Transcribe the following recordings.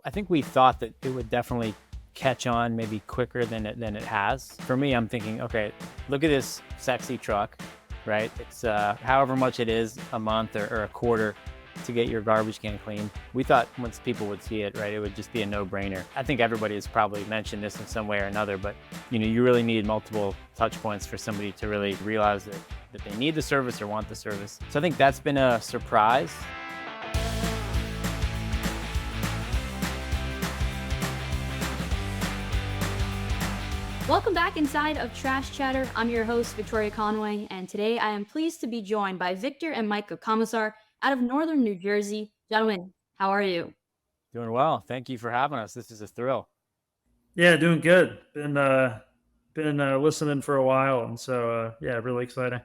I think we thought that it would definitely catch on maybe quicker than it has. For me, I'm thinking, okay, look at this sexy truck, right? It's however much it is a month or a quarter to get your garbage can clean. We thought once people would see it, right, it would just be a no-brainer. I think everybody has probably mentioned this in some way or another, but you really need multiple touch points for somebody to really realize that they need the service or want the service. So I think that's been a surprise. Welcome back inside of Trash Chatter. I'm your host, Victoria Conway, and today I am pleased to be joined by Victor and Micah Kamesar out of Northern New Jersey. Gentlemen, how are you? Doing well. Thank you for having us. This is a thrill. Yeah, doing good. Been listening for a while, and so yeah, really exciting.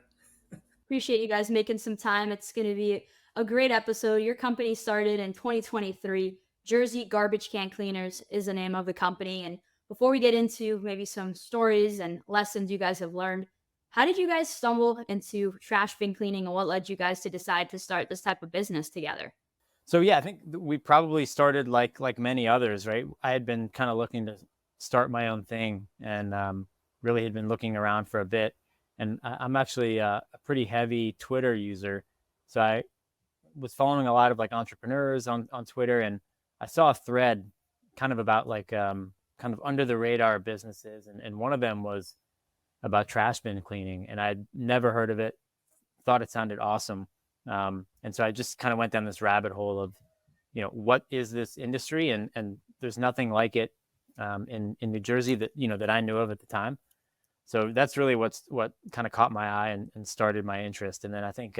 Appreciate you guys making some time. It's going to be a great episode. Your company started in 2023. Jersey Garbage Can Cleaners is the name of the company. And before we get into maybe some stories and lessons you guys have learned, how did you guys stumble into trash bin cleaning, and what led you guys to decide to start this type of business together? So yeah, I think we probably started like many others, right? I had been kind of looking to start my own thing, and really had been looking around for a bit. And I'm actually a pretty heavy Twitter user, so I was following a lot of like entrepreneurs on Twitter, and I saw a thread kind of about like kind of under the radar businesses, and one of them was about trash bin cleaning, and I'd never heard of it, thought it sounded awesome. And so I just kind of went down this rabbit hole of, what is this industry? And there's nothing like it in New Jersey that I knew of at the time. So that's really what kind of caught my eye and started my interest. And then I think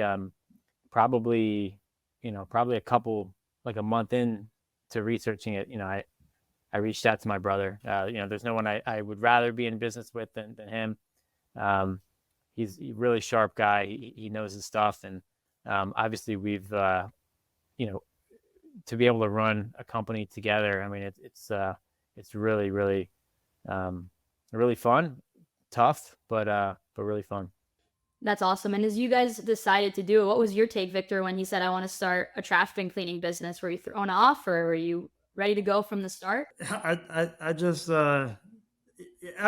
probably a couple, like a month in to researching it, I reached out to my brother. There's no one I would rather be in business with than him. He's a really sharp guy. He knows his stuff. And obviously we've, to be able to run a company together, I mean, it's really, really, really fun, tough, but really fun. That's awesome. And as you guys decided to do it, what was your take, Victor, when he said, I want to start a trash bin cleaning business? Were you thrown off, or were you ready to go from the start? I just I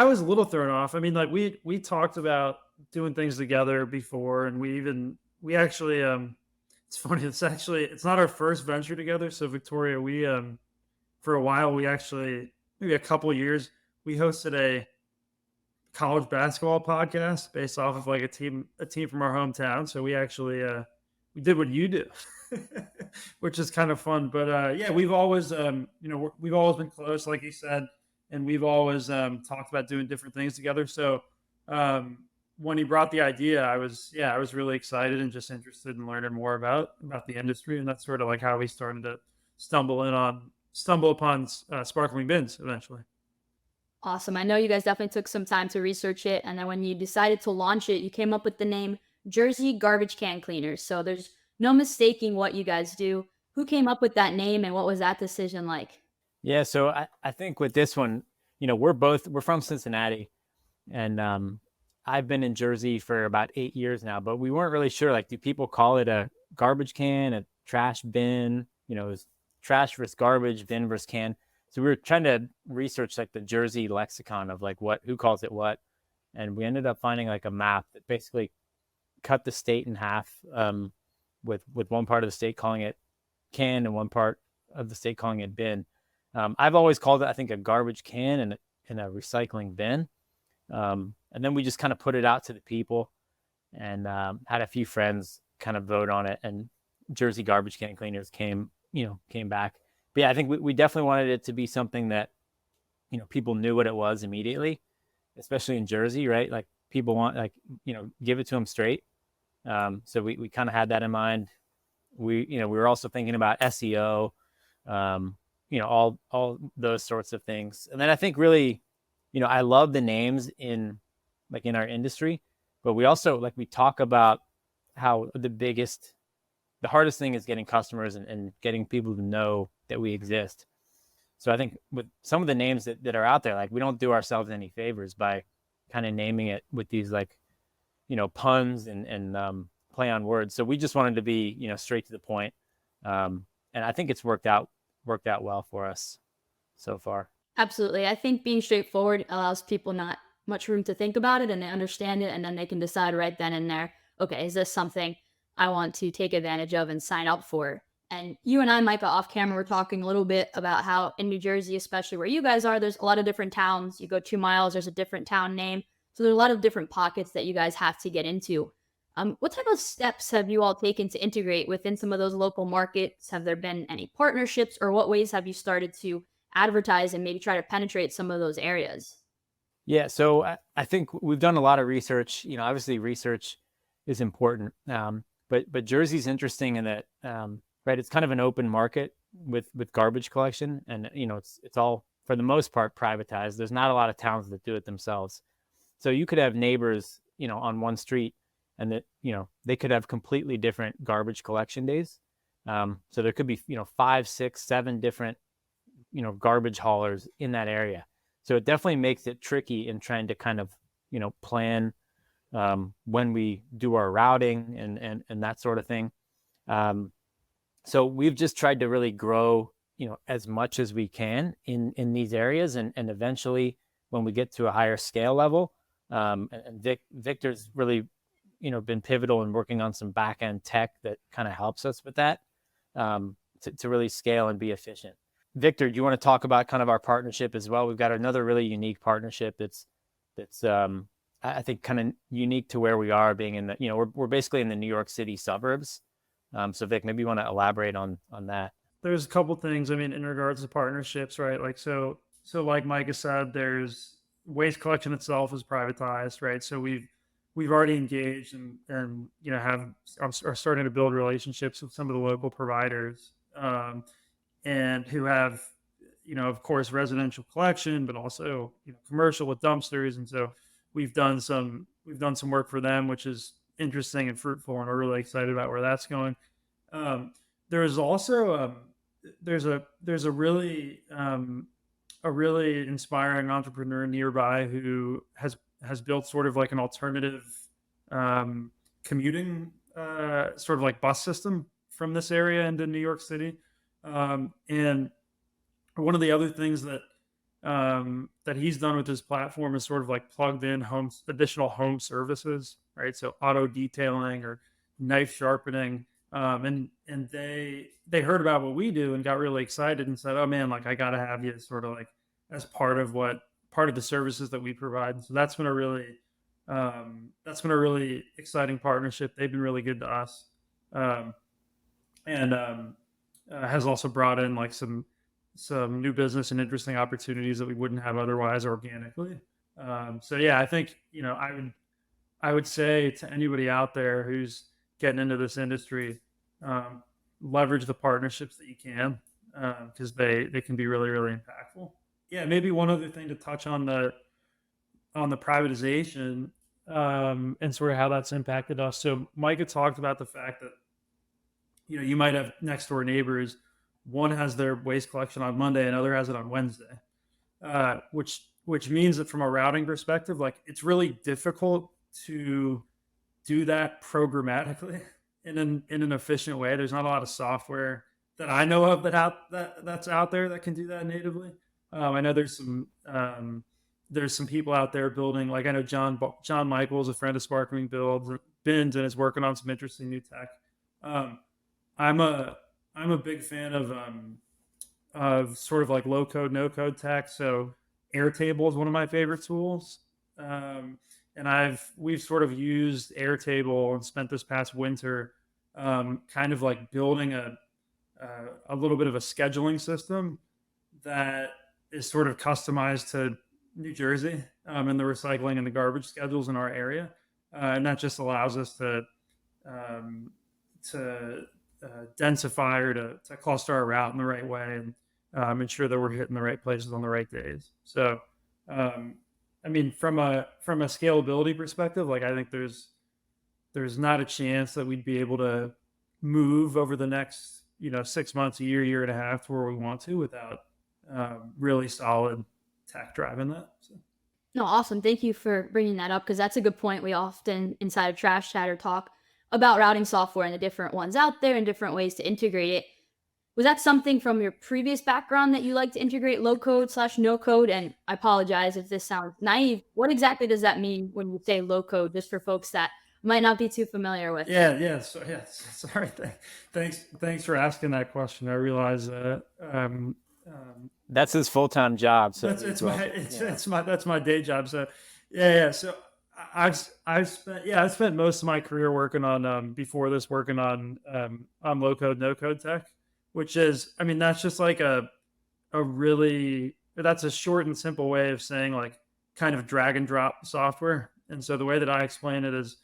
was a little thrown off. I mean, like we talked about doing things together before, and we actually it's funny. It's not our first venture together. So Victoria, we for a while we actually, maybe a couple of years, we hosted a college basketball podcast based off of like a team from our hometown. So we actually we did what you do, which is kind of fun. But yeah, we've always we've always been close, like you said, and we've always talked about doing different things together. So when he brought the idea, I was really excited and just interested in learning more about the industry, and that's sort of like how we started to stumble upon sparkling bins eventually. Awesome. I know you guys definitely took some time to research it. And then when you decided to launch it, you came up with the name Jersey Garbage Can Cleaners. So there's no mistaking what you guys do. Who came up with that name, and what was that decision like? Yeah. So I think with this one, we're from Cincinnati, and I've been in Jersey for about 8 years now, but we weren't really sure, like, do people call it a garbage can, a trash bin, it's trash versus garbage, bin versus can. So we were trying to research like the Jersey lexicon of like who calls it what. And we ended up finding like a map that basically cut the state in half, with one part of the state calling it can and one part of the state calling it bin. I've always called it, I think, a garbage can and a recycling bin. And then we just kind of put it out to the people, and had a few friends kind of vote on it, and Jersey Garbage Can Cleaners came back. But yeah, I think we definitely wanted it to be something that, people knew what it was immediately, especially in Jersey, right? Like people want, like, give it to them straight. So we kind of had that in mind. We were also thinking about SEO, all those sorts of things. And then I think really, I love the names in our industry, but we also, we talk about how the hardest thing is getting customers and getting people to know that we exist. So I think with some of the names that are out there, we don't do ourselves any favors by kind of naming it with these puns and play on words. So we just wanted to be, straight to the point. And I think it's worked out well for us. so far. Absolutely. I think being straightforward allows people not much room to think about it and they understand it and then they can decide right then and there, okay, is this something I want to take advantage of and sign up for? And you and I, Micah, off camera, were talking a little bit about how in New Jersey, especially where you guys are, there's a lot of different towns. You go 2 miles, there's a different town name. So there's a lot of different pockets that you guys have to get into. What type of steps have you all taken to integrate within some of those local markets? Have there been any partnerships, or what ways have you started to advertise and maybe try to penetrate some of those areas? Yeah, so I think we've done a lot of research. Obviously research is important, but Jersey's interesting in that, right? It's kind of an open market with garbage collection, and it's all for the most part privatized. There's not a lot of towns that do it themselves, so you could have neighbors, on one street, and that they could have completely different garbage collection days. So there could be 5, 6, 7 different garbage haulers in that area. So it definitely makes it tricky in trying to kind of plan when we do our routing and that sort of thing. So we've just tried to really grow as much as we can in these areas, and eventually when we get to a higher scale level, and Victor's really been pivotal in working on some back end tech that kind of helps us with that, to really scale and be efficient. Victor, do you want to talk about kind of our partnership as well? We've got another really unique partnership that's I think kind of unique to where we are, being in the we're basically in the New York City suburbs. So Vic, maybe you want to elaborate on that. There's a couple things. I mean, in regards to partnerships, right? Like like Micah said, there's waste collection itself is privatized, right? So we've already engaged and are starting to build relationships with some of the local providers. And who have, of course, residential collection, but also commercial with dumpsters. And so we've done some work for them, which is interesting and fruitful, and we're really excited about where that's going. There's also there's a really inspiring entrepreneur nearby who has built sort of like an alternative commuting sort of like bus system from this area into New York City. And one of the other things that he's done with his platform is sort of like plugged in additional home services, right? So auto detailing or knife sharpening. And they heard about what we do and got really excited and said, "Oh man, like I got to have you sort of like as part of the services that we provide." And so that's been a really exciting partnership. They've been really good to us. And has also brought in like some new business and interesting opportunities that we wouldn't have otherwise organically. So yeah, I think I would say to anybody out there who's getting into this industry, leverage the partnerships that you can, because they can be really, really impactful. Yeah, maybe one other thing to touch on the privatization, and sort of how that's impacted us. So Micah talked about the fact that you might have next door neighbors. One has their waste collection on Monday, another has it on Wednesday, which means that from a routing perspective, like it's really difficult to do that programmatically in an efficient way. There's not a lot of software that I know of that's out there that can do that natively. I know there's some people out there building, like I know John Michaels, a friend of Sparkling builds bins and is working on some interesting new tech. I'm a big fan of sort of like low code, no code tech. So Airtable is one of my favorite tools. And we've sort of used Airtable and spent this past winter kind of like building a little bit of a scheduling system that is sort of customized to New Jersey and the recycling and the garbage schedules in our area. And that just allows us to densify or to cluster our route in the right way and ensure that we're hitting the right places on the right days. So, I mean, from a scalability perspective, like I think there's not a chance that we'd be able to move over the next 6 months, a year and a half to where we want to without really solid tech driving that. So. No, awesome. Thank you for bringing that up because that's a good point. We often inside of Trash Chatter talk about routing software and the different ones out there and different ways to integrate it. Was that something from your previous background that you like to integrate low code / no code? And I apologize if this sounds naive. What exactly does that mean when you say low code, just for folks that might not be too familiar with? Yeah. So yeah, sorry. Thanks for asking that question. I realize That's his full-time job. So that's he's it's my welcome. it's Yeah. it's my that's my day job. So yeah. So I've spent most of my career working on before this working on low code no code tech, which is, I mean, that's just like a really, that's a short and simple way of saying like kind of drag and drop software. And so the way that I explain it is,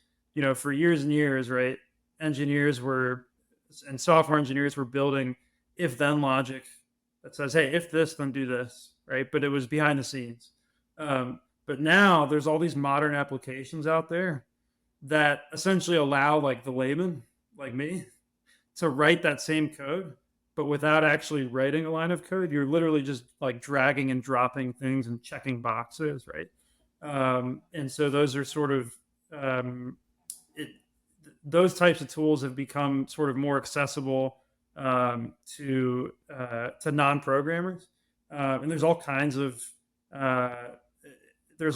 for years and years, right, engineers were and software engineers were building if then logic that says, hey, if this, then do this, right? But it was behind the scenes. But now there's all these modern applications out there that essentially allow like the layman, like me, to write that same code, but without actually writing a line of code. You're literally just like dragging and dropping things and checking boxes, right? And so those are sort of it, those types of tools have become sort of more accessible to non-programmers, and uh, there's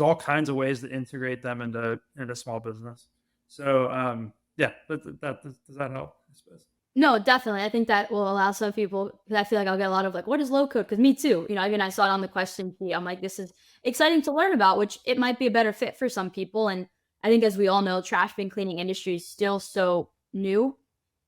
all kinds of ways to integrate them into small business. So yeah, does that help? I suppose. No, definitely. I think that will allow some people, because I feel like I'll get a lot of like, what is low code? Because me too. Even I saw it on the question sheet. I'm like, this is exciting to learn about, which it might be a better fit for some people. And I think, as we all know, trash bin cleaning industry is still so new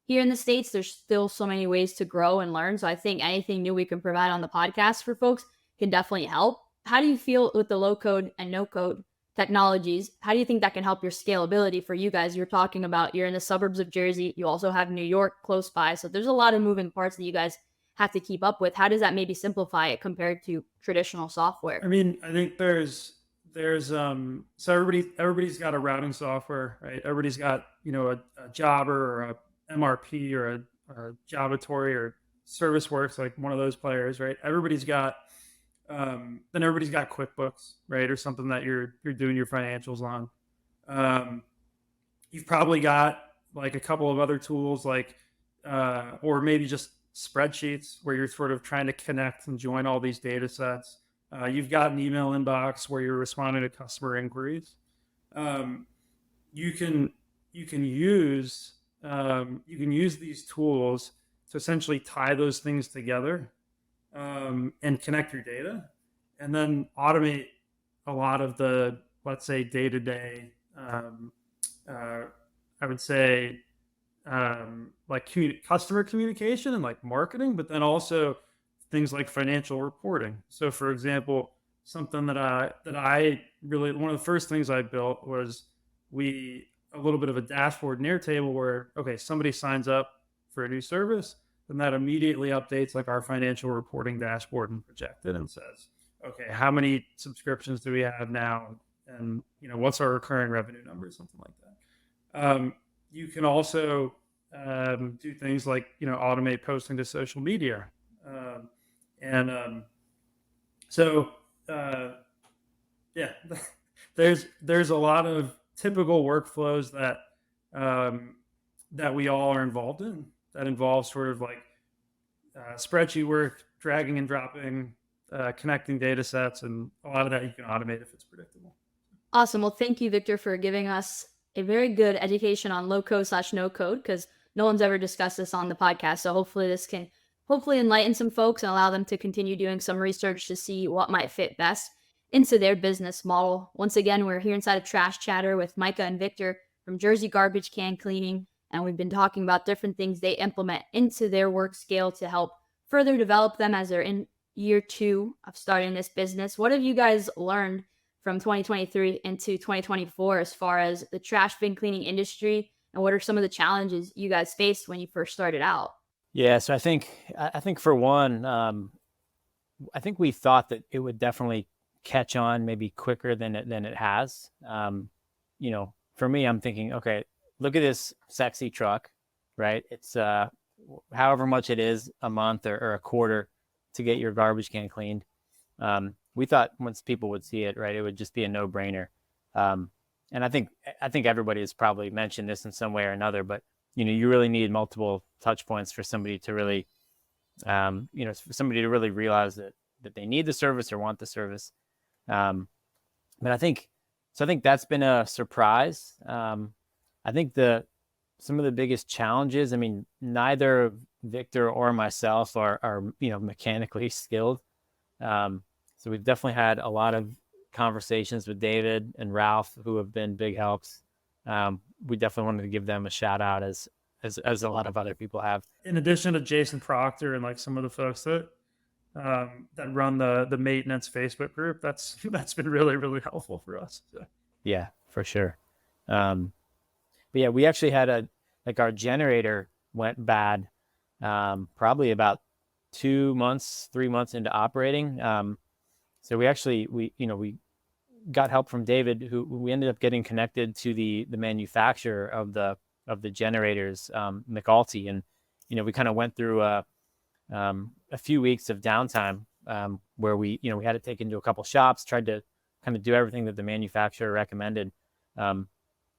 here in the States. There's still so many ways to grow and learn. So I think anything new we can provide on the podcast for folks can definitely help. How do you feel with the low code and no code technologies? How do you think that can help your scalability for you guys? You're talking about you're in the suburbs of Jersey. You also have New York close by. So there's a lot of moving parts that you guys have to keep up with. How does that maybe simplify it compared to traditional software? I mean, I think there's so everybody's got a routing software, right? Everybody's got a Jobber or a MRP or a Jobatory or ServiceWorks, like one of those players, right? Then everybody's got QuickBooks, right, or something that you're doing your financials on. You've probably got like a couple of other tools, like or maybe just spreadsheets where you're sort of trying to connect and join all these data sets. You've got an email inbox where you're responding to customer inquiries. Um, you can you can use these tools to essentially tie those things together, and connect your data, and then automate a lot of the, let's say, day to day. I would say like customer communication and like marketing, but then also things like financial reporting. So, for example, something that I really, one of the first things I built was we a little bit of a dashboard and Airtable where, okay, somebody signs up for a new service, then that immediately updates like our financial reporting dashboard and project it and says, okay, how many subscriptions do we have now, and what's our recurring revenue number, something like that. You can also do things like automate posting to social media, and so yeah, there's a lot of typical workflows that we all are involved in, that involves sort of like spreadsheet work, dragging and dropping, connecting data sets, and a lot of that you can automate if it's predictable. Awesome. Well, thank you, Victor, for giving us a very good education on low code / no code, because no one's ever discussed this on the podcast. So hopefully this can enlighten some folks and allow them to continue doing some research to see what might fit best into their business model. Once again, we're here inside of Trash Chatter with Micah and Victor from Jersey Garbage Can Cleaning, and we've been talking about different things they implement into their work scale to help further develop them as they're in year 2 of starting this business. What have you guys learned from 2023 into 2024 as far as the trash bin cleaning industry, and what are some of the challenges you guys faced when you first started out? Yeah. So I think for one, I think we thought that it would definitely catch on maybe quicker than it has. For me, I'm thinking, okay, look at this sexy truck, right? It's however much it is a month or a quarter to get your garbage can cleaned. We thought once people would see it, right, it would just be a no-brainer. And I think everybody has probably mentioned this in some way or another, but you really need multiple touch points for somebody to really for somebody to really realize that they need the service or want the service. But I think that's been a surprise. I think some of the biggest challenges, I mean, neither Victor or myself are mechanically skilled. So we've definitely had a lot of conversations with David and Ralph, who have been big helps. We definitely wanted to give them a shout out as a lot of other people have. In addition to Jason Proctor and like some of the folks that run the maintenance Facebook group, that's been really helpful for us. So. Yeah, for sure. But yeah, we actually had our generator went bad, probably about 3 months into operating. So we got help from David, who we ended up getting connected to the manufacturer of the generators, McAulty, and we kind of went through a few weeks of downtime, where we had to take into a couple shops, tried to kind of do everything that the manufacturer recommended.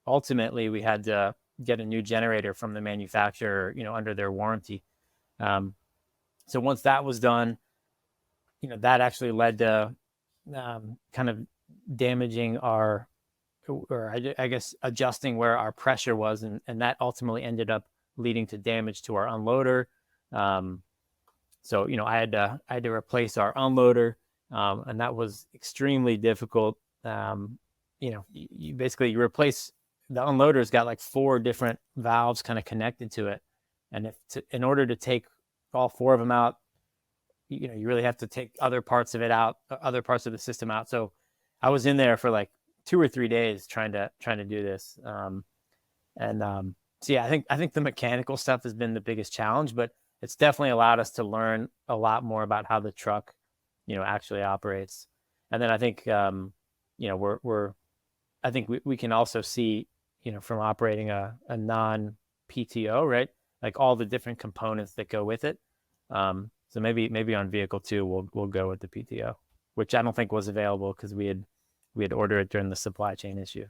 Ultimately, we had to get a new generator from the manufacturer, under their warranty. So once that was done, that actually led to kind of damaging or I guess adjusting where our pressure was, and that ultimately ended up leading to damage to our unloader. So I had to replace our unloader, and that was extremely difficult. You basically replace the unloader's got like 4 different valves kind of connected to it, and in order to take all 4 of them out, you really have to take other parts of it out, other parts of the system out. So I was in there for like 2 or 3 days trying to do this. So yeah, I think the mechanical stuff has been the biggest challenge, but it's definitely allowed us to learn a lot more about how the truck, actually operates. And then I think, I think we can also see, from operating a non PTO, right? Like all the different components that go with it. So maybe on vehicle 2, we'll go with the PTO, which I don't think was available because we had ordered it during the supply chain issue.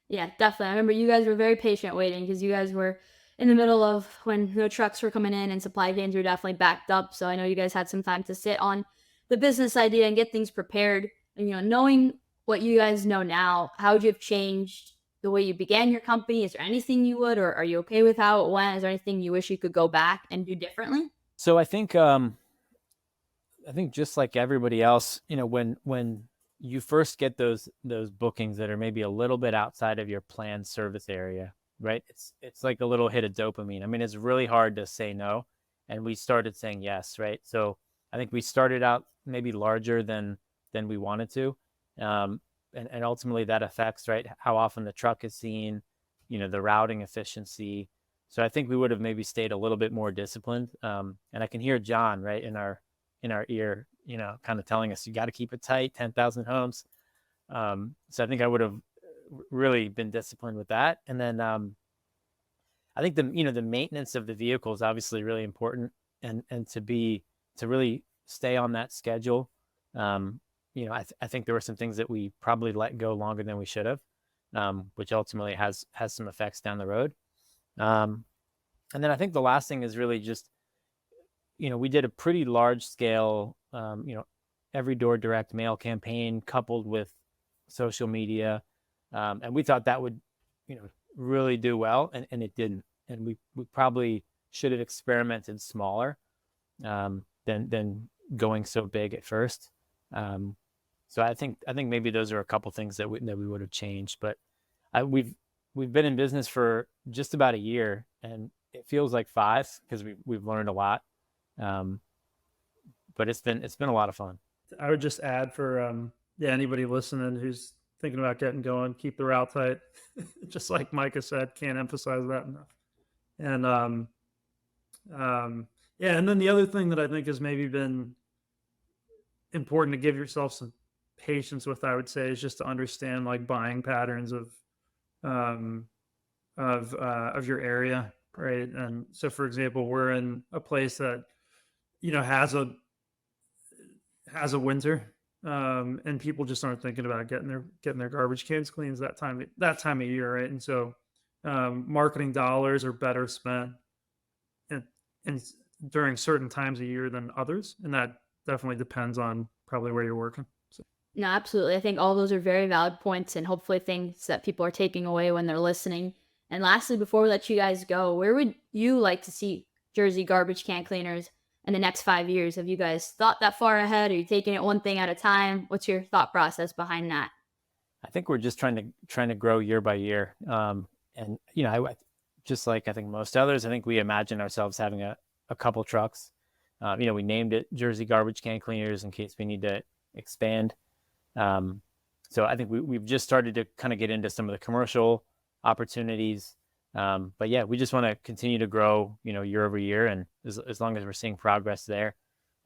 Yeah, definitely. I remember you guys were very patient waiting because you guys were in the middle of when trucks were coming in and supply chains were definitely backed up. So I know you guys had some time to sit on the business idea and get things prepared. And, knowing what you guys know now, how would you have changed the way you began your company? Is there anything you would, or are you okay with how it went? Is there anything you wish you could go back and do differently? So I think just like everybody else, when you first get those bookings that are maybe a little bit outside of your planned service area, right? It's like a little hit of dopamine. I mean, it's really hard to say no, and we started saying yes, right? So I think we started out maybe larger than we wanted to, and ultimately that affects, right, how often the truck is seen, the routing efficiency. So I think we would have maybe stayed a little bit more disciplined. And I can hear John, right, in our ear, kind of telling us, you got to keep it tight, 10,000 homes. So I think I would have really been disciplined with that. And then I think the maintenance of the vehicle is obviously really important, and to really stay on that schedule. I think there were some things that we probably let go longer than we should have, which ultimately has some effects down the road. And then I think the last thing is really just, we did a pretty large scale, every door direct mail campaign coupled with social media. And we thought that would, really do well, and it didn't. And we probably should have experimented smaller, than going so big at first. So I think maybe those are a couple things that we would have changed, but we've been in business for just about a year, and it feels like 5 because we've learned a lot. But it's been a lot of fun. I would just add for anybody listening who's thinking about getting going, keep the route tight. Just like Micah said, can't emphasize that enough. And and then the other thing that I think has maybe been important to give yourself some patience with, I would say, is just to understand like buying patterns of your area, right? And so, for example, we're in a place that has a winter, and people just aren't thinking about getting their garbage cans cleaned that time of year, right? And so, marketing dollars are better spent in during certain times of year than others, and that definitely depends on probably where you're working. So, No, absolutely. I think all those are very valid points and hopefully things that people are taking away when they're listening. And lastly, before we let you guys go, where would you like to see Jersey Garbage Can Cleaners in the next 5 years? Have you guys thought that far ahead? Are you taking it one thing at a time? What's your thought process behind that? I think we're just trying to grow year by year. And just like I think most others, I think we imagine ourselves having a couple trucks. We named it Jersey Garbage Can Cleaners in case we need to expand. So I think we've just started to kind of get into some of the commercial opportunities. But yeah, we just want to continue to grow, year over year. And as long as we're seeing progress there,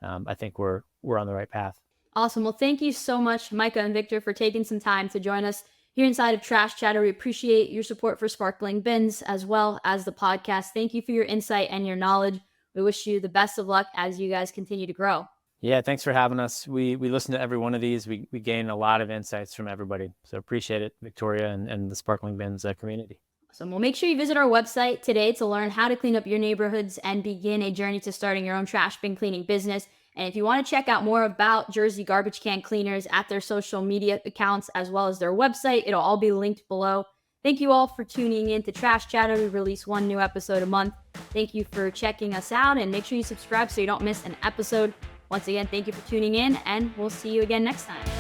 I think we're on the right path. Awesome. Well, thank you so much, Micah and Victor, for taking some time to join us here inside of Trash Chatter. We appreciate your support for Sparkling Bins as well as the podcast. Thank you for your insight and your knowledge. We wish you the best of luck as you guys continue to grow. Yeah, thanks for having us. We listen to every one of these. We gain a lot of insights from everybody. So appreciate it, Victoria and the Sparkling Bins community. So we'll make sure you visit our website today to learn how to clean up your neighborhoods and begin a journey to starting your own trash bin cleaning business. And if you want to check out more about Jersey Garbage Can Cleaners at their social media accounts as well as their website, it'll all be linked below. Thank you all for tuning in to Trash Chatter. We release one new episode a month. Thank you for checking us out, and make sure you subscribe so you don't miss an episode. Once again, thank you for tuning in, and we'll see you again next time.